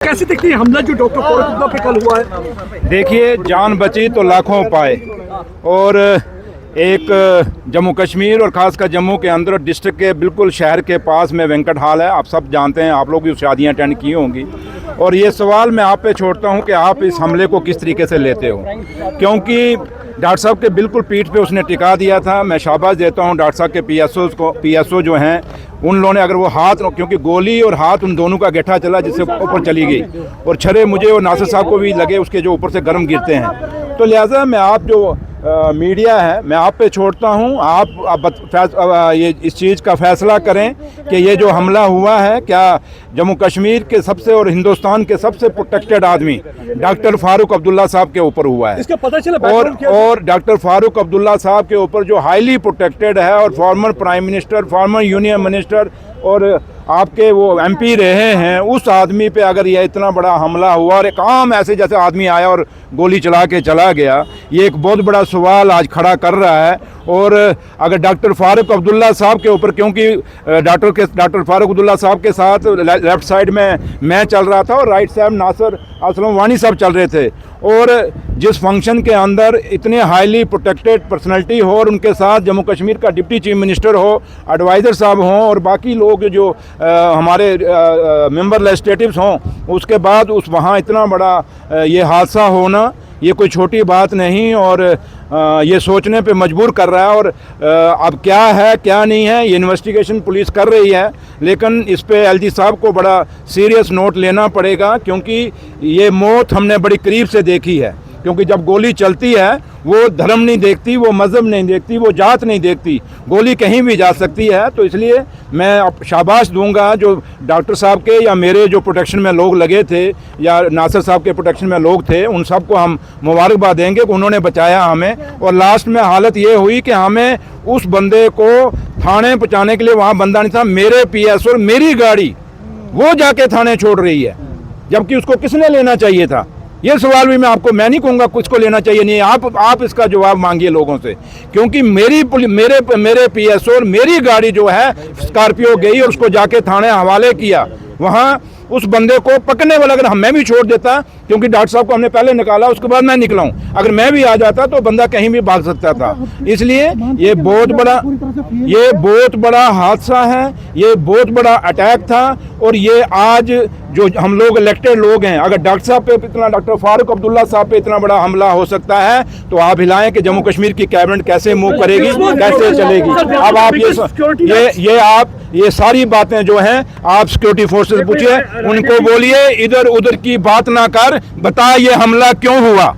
कैसे देखते हैं हमला जो डॉक्टर फारूक अब्दुल्ला पे कल हुआ है? देखिए, जान बची तो लाखों पाए। और एक जम्मू कश्मीर और ख़ासकर जम्मू के अंदर डिस्ट्रिक्ट के बिल्कुल शहर के पास में वेंकट हॉल है। आप सब जानते हैं, आप लोग भी शादियां अटेंड की होंगी। और ये सवाल मैं आप पे छोड़ता हूं कि आप इस हमले को किस तरीके से लेते हो, क्योंकि डॉक्टर साहब के बिल्कुल पीठ पे उसने टिका दिया था। मैं शाबाश देता हूं डॉक्टर साहब के पीएसओ जो हैं, उन लोगों ने अगर वो हाथ, क्योंकि गोली और हाथ उन दोनों का गड्ढा चला जिससे ऊपर चली गई, और छरे मुझे और नासिर साहब को भी लगे उसके जो ऊपर से गर्म गिरते हैं। तो लिहाजा मैं आप जो मीडिया है, मैं आप पे छोड़ता हूं, आप ये इस चीज़ का फैसला करें कि ये जो हमला हुआ है, क्या जम्मू कश्मीर के सबसे और हिंदुस्तान के सबसे प्रोटेक्टेड आदमी डॉक्टर फारूक अब्दुल्ला साहब के ऊपर हुआ है। इसका पता चला और डॉक्टर फारूक अब्दुल्ला साहब के ऊपर जो हाईली प्रोटेक्टेड है, और former prime minister, former union minister और आपके वो एमपी रहे हैं, उस आदमी पे अगर यह इतना बड़ा हमला हुआ और एक आम ऐसे जैसे आदमी आया और गोली चला के चला गया, ये एक बहुत बड़ा सवाल आज खड़ा कर रहा है। और अगर डॉक्टर फारूक अब्दुल्ला साहब के ऊपर, क्योंकि डॉक्टर फारूक अब्दुल्ला साहब के साथ लेफ्ट साइड में मैं चल रहा था और राइट साइड नासिर असलम वानी साहब चल रहे थे, और जिस फंक्शन के अंदर इतने हाईली प्रोटेक्टेड पर्सनैलिटी हो और उनके साथ जम्मू कश्मीर का डिप्टी चीफ मिनिस्टर हो, एडवाइज़र साहब हों और बाकी लोग जो हमारे मेंबर लेजिस्लेटिव्स हों, उसके बाद उस वहाँ इतना बड़ा ये हादसा होना, ये कोई छोटी बात नहीं। और ये सोचने पे मजबूर कर रहा है। और अब क्या है क्या नहीं है, ये इन्वेस्टिगेशन पुलिस कर रही है, लेकिन इस पे एलजी साहब को बड़ा सीरियस नोट लेना पड़ेगा, क्योंकि ये मौत हमने बड़ी करीब से देखी है। क्योंकि जब गोली चलती है, वो धर्म नहीं देखती, वो मज़हब नहीं देखती, वो जात नहीं देखती, गोली कहीं भी जा सकती है। तो इसलिए मैं शाबाश दूंगा जो डॉक्टर साहब के या मेरे जो प्रोटेक्शन में लोग लगे थे या नासिर साहब के प्रोटेक्शन में लोग थे, उन सबको हम मुबारकबाद देंगे कि उन्होंने बचाया हमें। और लास्ट में हालत ये हुई कि हमें उस बंदे को थाने पहुँचाने के लिए वहाँ बंदा नहीं था, मेरे पीएसओ मेरी गाड़ी वो जाके थाने छोड़ रही है, जबकि उसको किसने लेना चाहिए था। ये सवाल भी मैं नहीं कहूँगा किसको लेना चाहिए, नहीं, आप इसका जवाब मांगिए लोगों से, क्योंकि मेरे पीएसओ मेरी गाड़ी जो है स्कॉर्पियो गई और उसको जाके थाने हवाले किया। वहाँ उस बंदे को पकड़ने वाला अगर मैं भी छोड़ देता, क्योंकि डॉक्टर साहब को हमने पहले निकाला, उसके बाद मैं निकला हूँ, अगर मैं भी आ जाता तो बंदा कहीं भी भाग सकता था। इसलिए ये बहुत बड़ा हादसा है, ये बहुत बड़ा अटैक था। और ये आज जो हम लोग इलेक्टेड लोग हैं, अगर डॉक्टर साहब पे इतना, डॉक्टर फारूक अब्दुल्ला साहब पे इतना बड़ा हमला हो सकता है, तो आप हिलाएं कि जम्मू कश्मीर की कैबिनेट कैसे मूव करेगी, कैसे चलेगी। अब आप ये सारी बातें जो हैं, आप सिक्योरिटी फोर्सेस पूछिए, उनको बोलिए इधर उधर की बात ना कर, बता ये हमला क्यों हुआ।